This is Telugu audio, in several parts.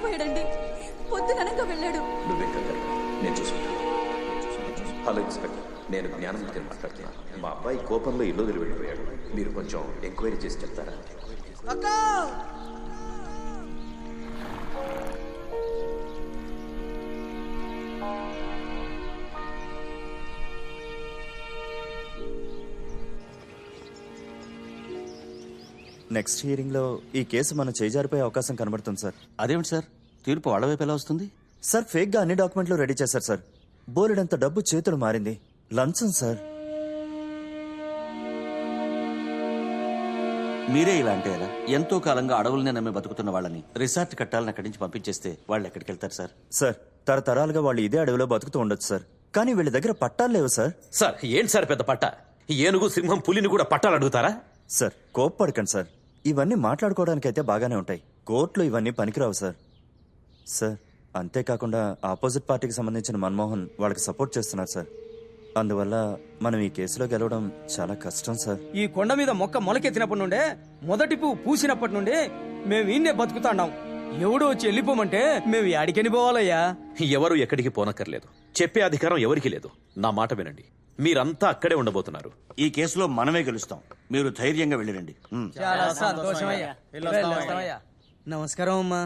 చనిపోయాడండి. పొద్దుననగా వెళ్ళాడు. నేను చూసుకుంటాను. హలో ఇన్స్పెక్టర్, నేను జ్ఞానమూర్తిని మాట్లాడుతున్నాను. మా అబ్బాయి కోపంలో ఇల్లు వదిలి వెళ్ళిపోయాడు. మీరు కొంచెం ఎంక్వైరీ చేసి చెప్తారా? నెక్స్ట్ హియరింగ్ లో ఈ కేసు మనం చేజారిపోయే అవకాశం కనబడుతుంది సార్. అదేమిటి సార్, తీర్పు వాళ్ళ వైపు ఎలా వస్తుంది? సార్ ఫేక్ గా అన్ని డాక్యుమెంట్లు రెడీ చేశారు సార్. బోలెడంత డబ్బు చేతులు మారింది. లంచం సార్. మీరే ఇలా అంటే ఎలా? ఎంతో కాలంగా అడవులనే నమ్మి బతుకుతున్న వాళ్ళని రిసార్ట్ కట్టాలని అక్కడి నుంచి పంపించేస్తే వాళ్ళు ఎక్కడికి వెళ్తారు సార్? సార్ తరతరాలుగా వాళ్ళు ఇదే అడవిలో బతుకుతూ ఉండొచ్చు సార్. కానీ వీళ్ళ దగ్గర పట్టాలు లేవు సార్. సార్ ఏంటి సార్ పెద్ద పట్ట? ఏనుగు, సింహం, పులిని కూడా పట్టాలు అడుగుతారా? సార్ కోప్పడకండి సార్. ఇవన్నీ మాట్లాడుకోవడానికైతే బాగానే ఉంటాయి. కోర్టులో ఇవన్నీ పనికిరావు సార్. సార్ అంతేకాకుండా ఆపోజిట్ పార్టీకి సంబంధించిన మన్మోహన్ వాళ్ళకి సపోర్ట్ చేస్తున్నారు సార్. అందువల్ల మనం ఈ కేసులో గెలవడం చాలా కష్టం సార్. ఈ కొండ మీద మొక్క మొలకెత్తినప్పటి నుండే, మొదటి పువ్వు పూసినప్పటి నుండి మేము ఈయన్నే బతుకుతాండాం. ఎవడో వచ్చి వెళ్ళిపోమంటే మేము యాడికని పోవాలయ్యా? ఎవరు ఎక్కడికి పోనక్కర్లేదు. చెప్పే అధికారం ఎవరికి లేదు. నా మాట వినండి. మీరంతా అక్కడే ఉండబోతున్నారు. ఈ కేసులో మనమే గెలుస్తాం. మీరు ధైర్యంగా వెళ్ళిరండి. చాలా సంతోషమయ్యా. వెళ్ళొస్తామయ్యా. నమస్కారం అమ్మా.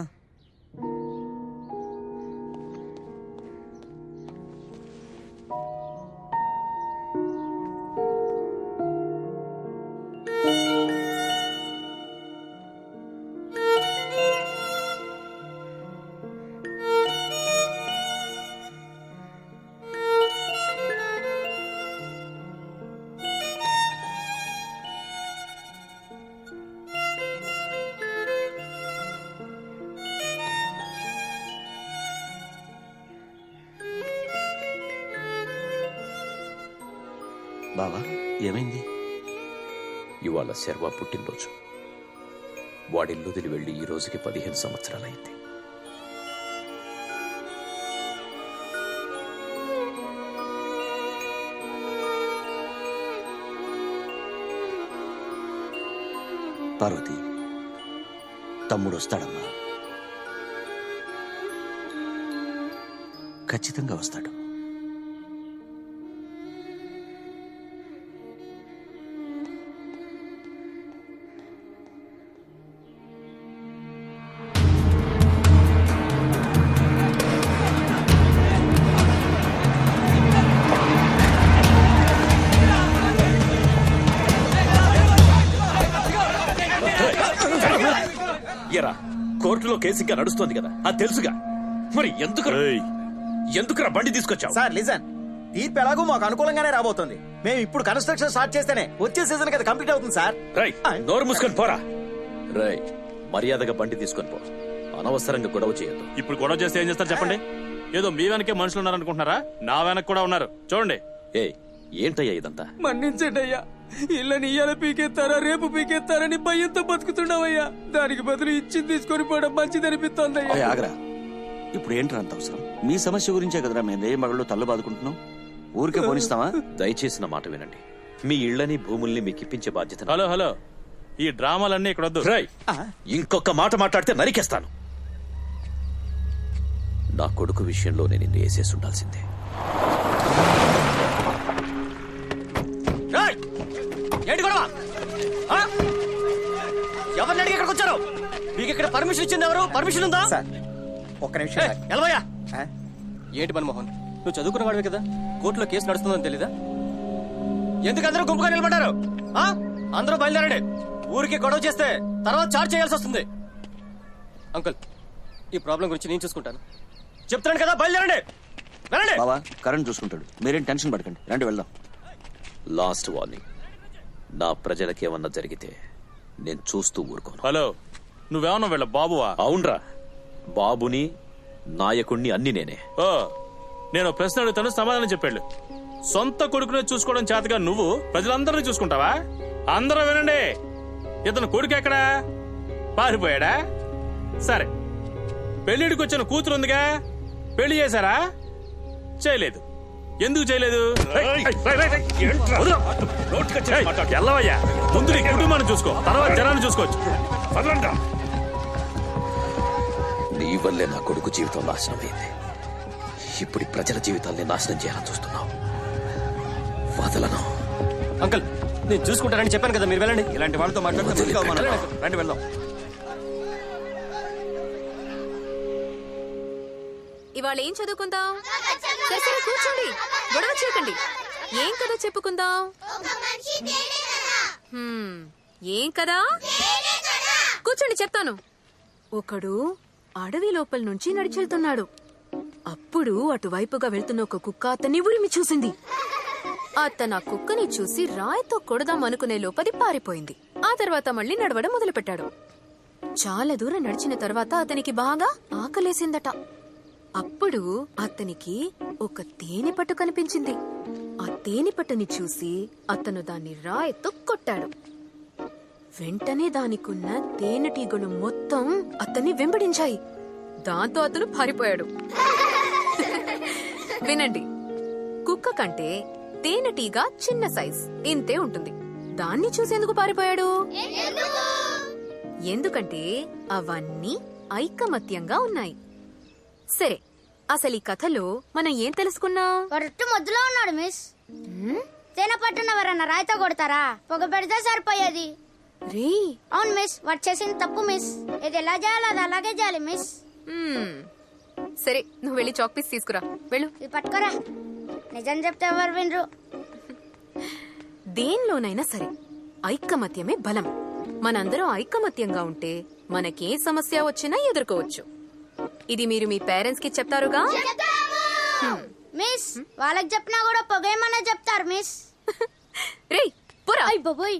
బావా ఏమైంది? ఇవాళ శర్వా పుట్టినరోజు. వాడిల్లు వదిలి వెళ్ళి ఈ రోజుకి 15 సంవత్సరాలైంది. పార్వతి, తమ్ముడు వస్తాడమ్మా. ఖచ్చితంగా వస్తాడు. ఎరా, కోర్టులో కేసు ఇంకా నడుస్తోంది కదా, అది తెలుసుగా. మరి ఎందుకురా బండి తీసుకొచ్చావు? సార్ లిజన్, తీర్పు ఎలాగో మాకు అనుకూలంగానే రాబోతుంది. మేము ఇప్పుడు కన్స్ట్రక్షన్ స్టార్ట్ చేస్తేనే వచ్చే సీజన్ కదా కంప్లీట్ అవుతుంది సార్. నోరు మూసుకొని పోరా. మర్యాదగా బండి తీసుకొని పో. అనవసరంగా గొడవ చేయొద్దు. ఇప్పుడు గొడవ చేస్తే ఏం చేస్తారు చెప్పండి? ఏదో మీ వెనకే మనుషులు ఉన్నారనుకుంటున్నారా? నా వెనక కూడా ఉన్నారు, చూడండి. ఏంటయ్యా ఇదంతా? మన్నించండి అయ్యా. ఇళ్ళని ఇయ్యాల పీకెత్తారా, రేపు పీకెత్తారని భయంతో బతుకుతున్నావయ్యా. దానికి బదులు ఇచ్చింది తీసుకొని పోవడం మంచిది అనిపిస్తోంది. ఆగరా, ఇప్పుడు ఏంట్రా అంత అవసరం? మీ సమస్య గురించే కదరా మేము రే మగళ్ళు తల్లు బాదుకుంటున్నాం. ఊరికే పోనిస్తావా? దయచేసి నా మాట వినండి. మీ ఇళ్లని, భూముల్ని మీకు ఇప్పించే బాధ్యత. హలో, ఈ డ్రామాలన్నీ ఇక్కడ వద్దు. ఇంకొక మాట మాట్లాడితే నరికేస్తాను. నా కొడుకు విషయంలో నేను నిన్ను వేసేసి ఉండాల్సిందే. ఏంటి గొడవ? ఎవరిని అడిగి ఇక్కడికి వచ్చారు? మీకు ఇక్కడ పర్మిషన్ ఇచ్చింది ఎవరు? పర్మిషన్ ఉందా? ఒక్క నిమిషం ఎలవయ్యా. ఏంటి మన్మోహన్, నువ్వు చదువుకున్న వాడివే కదా, కోర్టులో కేసు నడుస్తుందని తెలీదా? ఎందుకు అందరూ గుంపుగా నిలబడ్డారు? అందరూ బయలుదేరండి. ఊరికి గొడవ చేస్తే తర్వాత చార్జ్ చేయాల్సి వస్తుంది. అంకుల్, ఈ ప్రాబ్లం గురించి నేను చూసుకుంటాను. చెప్తున్నాను కదా, బయలుదేరండి. బావా కరణ్ చూసుకుంటాడు, మీరేం టెన్షన్ పడకండి, రండి వెళ్దాం. Last warning. నా ప్రజలకి ఏమన్నా జరిగితే నేను చూస్తూ ఊరుకోను. హలో, నువ్వేమన్నా వీళ్ళ బాబువా? అవునరా, బాబుని, నాయకుణ్ణి అన్ని నేనే. నేను ప్రశ్న అడుగుతాను, సమాధానం చెప్పాడు. సొంత కొడుకునే చూసుకోవడం చేతగా నువ్వు ప్రజలందరినీ చూసుకుంటావా? అందరూ వినండి, ఇతను కొడుకు ఎక్కడా? పారిపోయాడా? సరే, పెళ్లిడికి వచ్చిన కూతురు ఉందిగా, పెళ్లి చేశారా? చేయలేదు. ఎందుకు చేయలేదు? ఎల్లవయ్యా, ముందు నీ కుటుంబాన్ని చూసుకో, తర్వాత జనాన్ని చూసుకోవచ్చు. నీ వల్లే నా కొడుకు జీవితం నాశనమైంది. ఇప్పుడు ఈ ప్రజల జీవితాల్ని నాశనం చేయాలని చూస్తున్నావు. వదలను. అంకుల్ నేను చూసుకుంటానని చెప్పాను కదా, మీరు వెళ్ళండి. ఇలాంటి వాళ్ళతో మాట్లాడితే ముందుకు అవమానం. రండి వెళ్దాం. ఇవాళ ఏం చదువుకుందాం? సరే సరే కూర్చోండి, గొడవ చేయకండి. ఏం కదా చెప్పుకుందాం? ఏం కదా? కూర్చోండి చెప్తాను. ఒకడు అడవి లోపల నుంచి నడిచెళ్తున్నాడు. అప్పుడు అటువైపుగా వెళ్తున్న ఒక కుక్క అతన్ని ఉరిమి చూసింది. అతను ఆ కుక్కని చూసి రాయితో కొడదాం అనుకునే లోపది పారిపోయింది. ఆ తర్వాత మళ్ళీ నడవడం మొదలుపెట్టాడు. చాలా దూరం నడిచిన తర్వాత అతనికి బాగా ఆకలేసిందట. అప్పుడు అతనికి ఒక తేనెపట్టు కనిపించింది. ఆ తేనెపట్టుని చూసి అతను దాన్ని రాయితో కొట్టాడు. వెంటనే దానికున్న తేనెటీగలు మొత్తం అతన్ని వెంబడించాయి. దాంతో అతను పారిపోయాడు. వినండి, కుక్క కంటే తేనెటీగ చిన్న సైజ్ ఇంతే ఉంటుంది. దాన్ని చూసేందుకు పారిపోయాడు. ఎందుకంటే అవన్నీ ఐకమత్యంగా ఉన్నాయి. సరే, అసలు ఈ కథలో మనం ఏం తెలుసుకున్నాం? వరట్టు మొద్దులో ఉన్నాడు మిస్. తేనె పట్టున ఎవరన్నా రాయితో కొడతారా? పొగ పెడితే సరిపోయేది. రే, అవును మిస్, వాడు చేసింది తప్పు మిస్. ఇది ఎలా చేయాలో అది అలాగే చేయాలి మిస్. సరే, నువ్వు వెళ్ళి చాక్ పీస్ తీసుకురా. వెళ్ళు. ఇది పట్టుకోరా. నిజం చెప్తే ఎవరు వినరు. దేనిలోనైనా సరే ఐకమత్యమే బలం. మనందరం ఐకమత్యంగా ఉంటే మనకే సమస్య వచ్చినా ఎదుర్కోవచ్చు. ఇది మీరు మీ పేరెంట్స్ కి చెప్తారుగా? మిస్, వాళ్ళకి చెప్పినా కూడా పొగేమన్నా చెప్తారు మిస్. రే పురా. అయ్ బాబోయ్.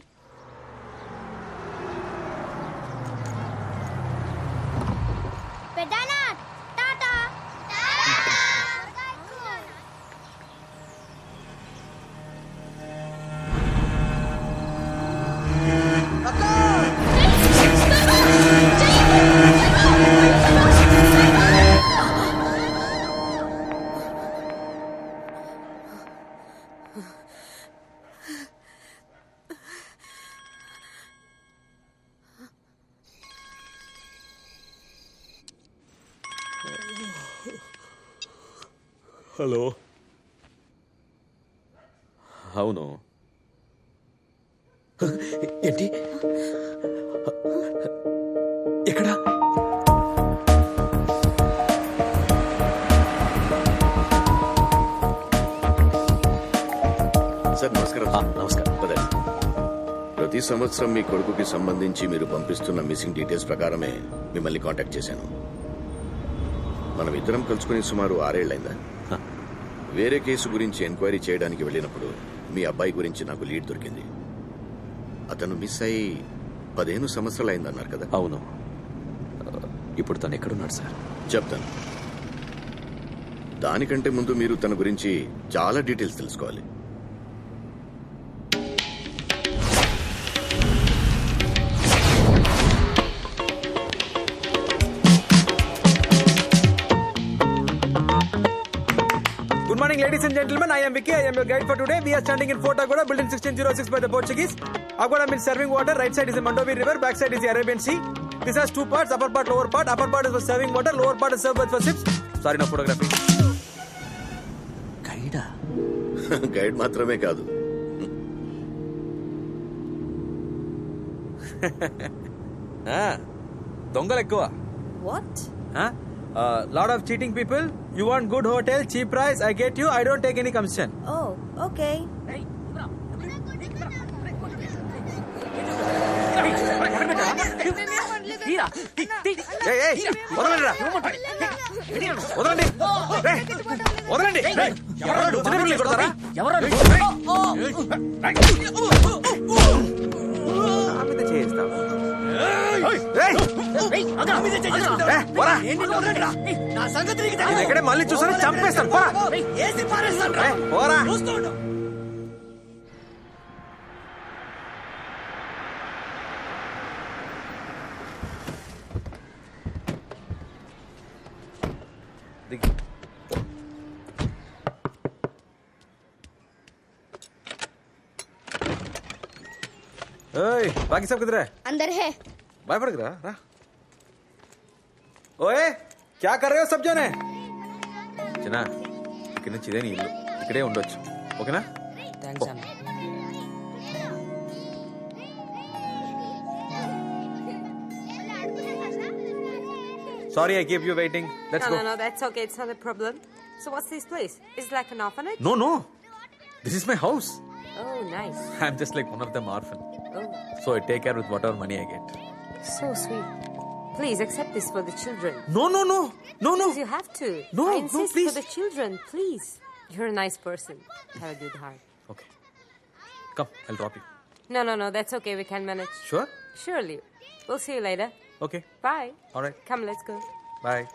పెద్దనా టాటా. హలో. అవును. ఏంటి? ఎక్కడా? సార్ నమస్కారం. నమస్కారం. ప్రతి సంవత్సరం మీ కొడుకుకి సంబంధించి మీరు పంపిస్తున్న మిస్సింగ్ డీటెయిల్స్ ప్రకారమే మిమ్మల్ని కాంటాక్ట్ చేశాను. మనం ఇద్దరం కలుసుకుని సుమారు 6 ఏళ్లైందా? వేరే కేసు గురించి ఎంక్వైరీ చేయడానికి వెళ్ళినప్పుడు మీ అబ్బాయి గురించి నాకు లీడ్ దొరికింది. అతను మిస్ అయి 15 సంవత్సరాలు అయిందన్నారు కదా? అవును. ఇప్పుడు తను ఎక్కడున్నాడు సార్? చెప్తాను. దానికంటే ముందు మీరు తన గురించి చాలా డీటెయిల్స్ తెలుసుకోవాలి. Good morning, ladies and gentlemen. I am Vicky. I am your guide for today. We are standing in Fort Agoda, building 1606 by the Portuguese. Agoda means serving water. Right side is the Mandovi River. Back side is the Arabian Sea. This has two parts: upper part, lower part. Upper part is for serving water. Lower part is served for ships. Sorry, no photography. గైడా? గైడ్ మాత్రమే కాదు. దొంగలు ఎక్కువ. What? Lot of cheating people. You want good hotel, cheap price. I get you. I don't take any commission. Oh, okay. వదలండి. ఎక్కడే మళ్ళీ చూసాను చంపేస్తాను. పోరా. बाकी सब किधर है? अंदर है. भयपड़ रा. ओए क्या कर रहे हो सब जने? చిన్న ఇక్కడి నుంచి ఇదే నీ ఇల్లు, ఇక్కడే ఉండొచ్చు, ఓకేనా? థ్యాంక్స్ అన్న. Sorry I keep you waiting. Let's go. No, that's okay. It's not a problem. So what's this place? It's like an orphanage? No no, this is my house. Oh, nice. I'm just like one of them orphan. Oh, so I take care with whatever money I get. so sweet. Please accept this for the children. No no no no no. Please, you have to. No, I no, insist please. for the children. Please. You're a nice person. Have a good heart. Okay come, I'll drop you. No. That's okay. We can manage. Sure? Surely. We'll see you later. Okay, Bye. Alright, Come, let's go. Bye.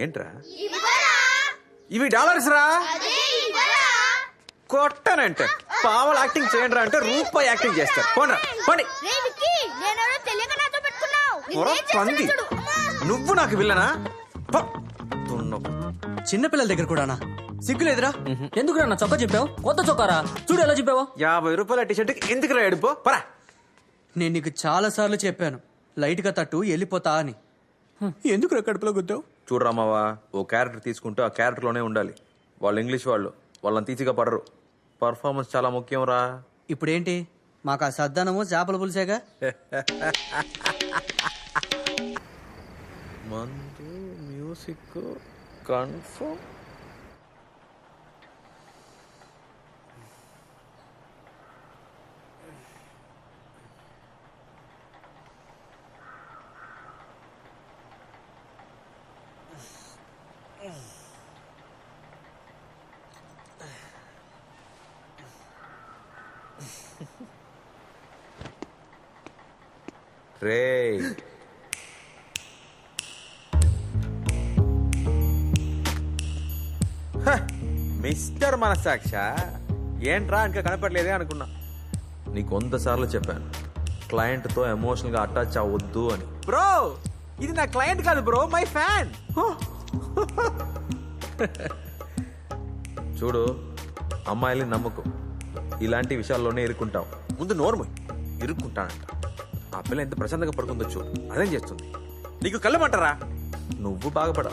ఏంట్రా ఇవి డాలర్స్ రా. కొట్టనంటే పావలు యాక్టింగ్ చేయండి రా అంటే రూపాయి యాక్టింగ్ చేస్తారు. పోండి పోండి. పంది నువ్వు నాకు విల్లనా? చిన్నపిల్లల దగ్గర కూడానా? సిగ్గులేదురా? ఎందుకు నా చొక్కా చెప్పావు? కొత్త చొక్కారా? చూడు ఎలా చెప్పావు. 50 రూపాయల టీషర్ట్కి ఎందుకు రా ఎడుపో పరా. నేను నీకు చాలా సార్లు చెప్పాను లైట్ గా తట్టు వెళ్ళిపోతా అని. ఎందుకు కడుపులో గుద్దావు? చూడరామావా, ఓ క్యారెక్టర్ తీసుకుంటూ ఆ క్యారెక్టర్లోనే ఉండాలి. వాళ్ళు ఇంగ్లీష్ వాళ్ళు, వాళ్ళని తీసిగా పడరు. పర్ఫార్మెన్స్ చాలా ముఖ్యం రా. ఇప్పుడేంటి మాకు ఆ సద్దానము చేపల పులిసేగా? మందు మ్యూజిక్ కన్ఫర్మ్. రే మిస్టర్ మనసాక్ష, ఏంట్రా ఇంకా కనపడలేదే అనుకున్నా. నీకు 100 సార్లు చెప్పాను క్లయింట్తో ఎమోషనల్ గా అటాచ్ అవ్వద్దు అని. బ్రో ఇది నా క్లయింట్ కాదు బ్రో, మై ఫ్యాన్. చూడు, అమ్మాయిల్ని నమ్మకు, ఇలాంటి విషయాల్లోనే ఇరుక్కుంటావు. ముందు నోర్ము ఇరుక్కుంటానంట. ఆ పిల్ల ఎంత ప్రశాంతంగా పడుకుందో చూడు, అదేం చేస్తుంది. నీకు కళ్ళమంటారా? నువ్వు బాగుపడ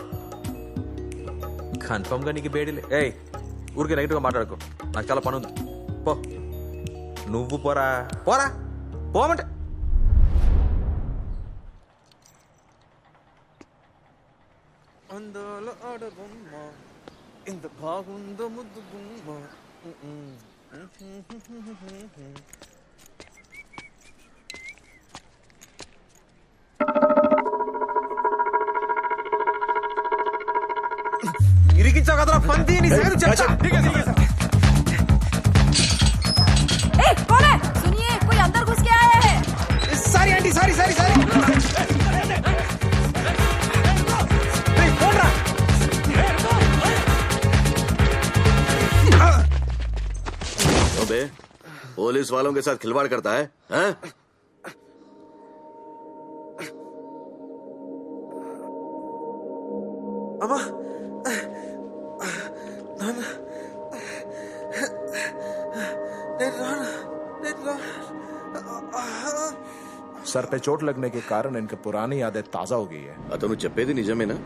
కన్ఫర్మ్ గా నీకు బేడీలే. ఏయ్, ఊరికి నెగిటివ్ గా మాట్లాడుకో, నాకు చాలా పని ఉంది. పో, నువ్వు పోరా. పోరా, పోమంటే. అందోలో ఆడబొమ్మ ఇంత బాగుందో ముద్దు గుమ్మ. ఇరికించావు కదరా పంది, నీ సంగతి చెప్తా. कौन है? सुनिए, कोई अंदर घुस के आया है. Sorry aunty, sorry. अबे पुलिस वालों के साथ खिलवाड़ करता है, हैं? అమ్మా सर पे चोट लगने के कारण इनकी पुरानी यादें ताजा हो गई है. అతను చెప్పేది నిజమేనా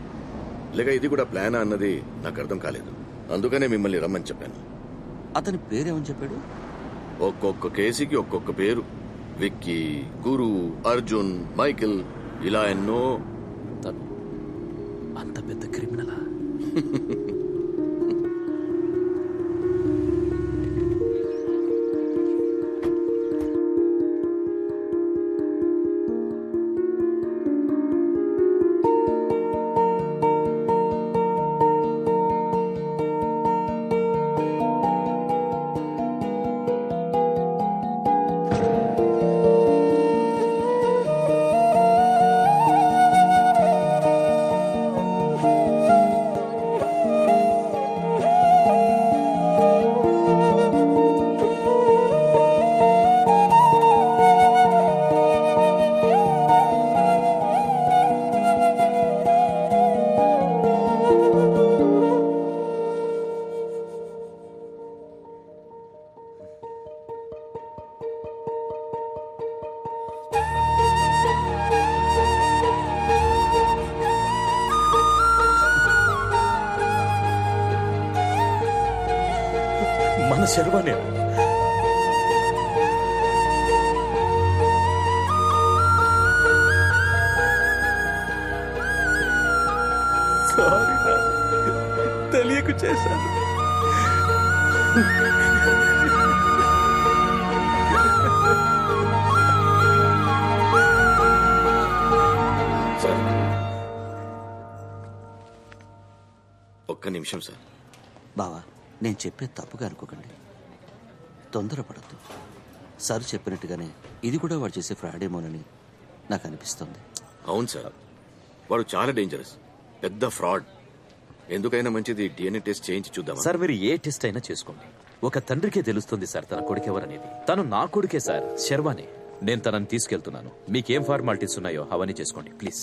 లేక ఇది కూడా ప్లానా అన్నది నాకు అర్థం కాలేదు. అందుకనే మిమ్మల్ని రమ్మని చెప్పాను. అతని పేరేమని చెప్పాడు? ఒక్కొక్క కేసుకి ఒక్కొక్క పేరు. విక్కీ, గురు, అర్జున్, మైకిల్, ఇలా ఎన్నో. అంత పెద్ద క్రిమినలా? శర్వానే. సారీ తెలియక చేశాను. సార్ ఒక్క నిమిషం సార్. బావా, నేను చెప్పేది తప్పుగా అనుకోకండి. తొందరపడద్దు. సార్ చెప్పినట్టుగానే ఇది కూడా వాడు చేసే ఫ్రాడేమోనని నాకు అనిపిస్తుంది. అవును సార్, వాడు చాలా డేంజరస్, పెద్ద ఫ్రాడ్. ఎందుకైనా మంచిది డిఎన్ఏ టెస్ట్ చేయించి చూద్దాం. సార్ మీరు ఏ టెస్ట్ అయినా చేసుకోండి. ఒక తండ్రికే తెలుస్తుంది సార్ తన కొడుకెవరనేది. తను నా కొడుకే సార్, శర్వానే. నేను తనని తీసుకెళ్తున్నాను. మీకేం ఫార్మాలిటీస్ ఉన్నాయో అవన్నీ చేసుకోండి ప్లీజ్.